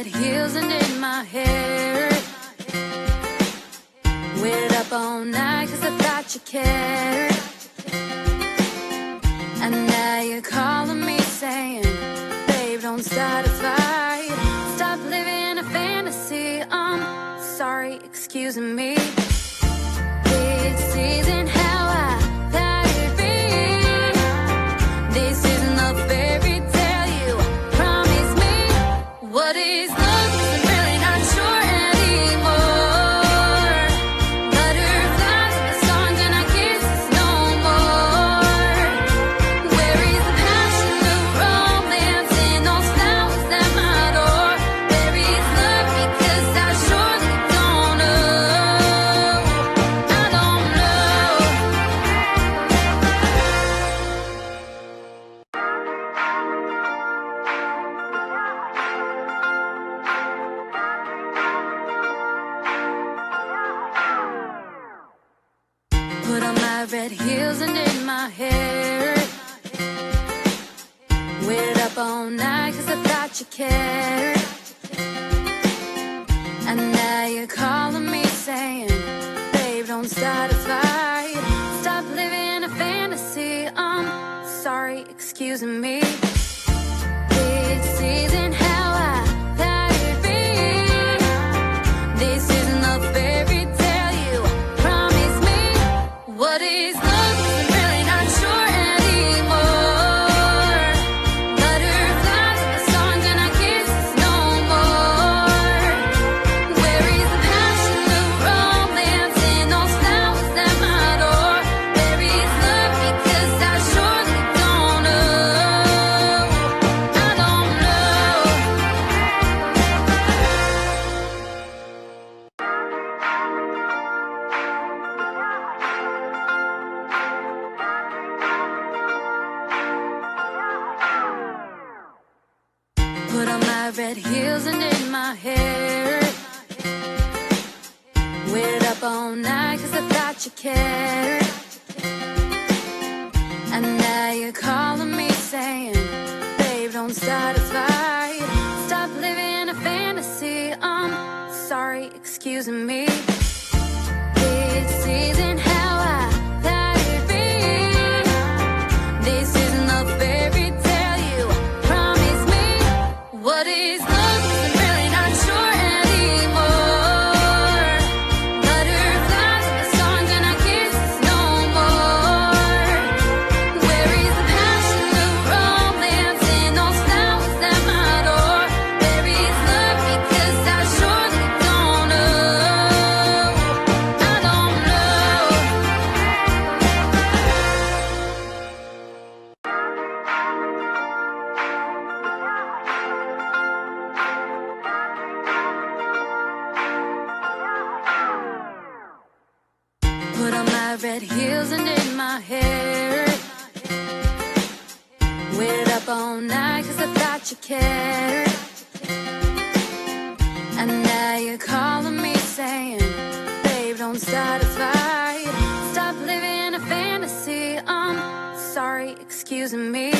red heels and in my hair. Waited up all night cause I thought you cared. And now you're calling me saying, babe, don't start a fight. Stop living a fantasy. Sorry, excuse me. This isn't how I thought it'd be. This isn't a fairy tale you promised me. What is love? 'Cause I'm really not sure anymore. Butterflies in the songs and our kisses no more. Where is the passion, the romance in those flowers at my door? Where is love? Because I surely don't know. I don't know. Put on my red heels and in my hair. Waited up all night cause I thought you cared. And now you're calling me saying, babe, don't start a fight. Stop living a fantasy. Sorry, excuse me. This isn't how I thought it'd be. This isn't a fairy tale you promised me. What is love? 'Cause I'm really not sure anymore. Butterflies in the songs and our kisses no more. Where is the passion, the romance in those flowers at my door? Where is love? Because I surely don't know. I don't know. Put on my red heels and in my hair. Waited up all night cause I thought you cared. And now you're calling me saying, babe, don't start a fight. Stop living a fantasy. Sorry, excuse me. This isn't how I thought it'd be. This isn't a fairy tale you promised me. What is love? 'Cause I'm really not sure anymore. Butterflies in the songs and our kisses no more. Where is the passion, the romance in those flowers at my door? Where is love? Because I surely don't know. I don't know. Put on my red heels and in my hair. Waited up all night cause I thought you cared. And now you're calling me saying, babe, don't start a fight. Stop living a fantasy. Sorry, excuse me.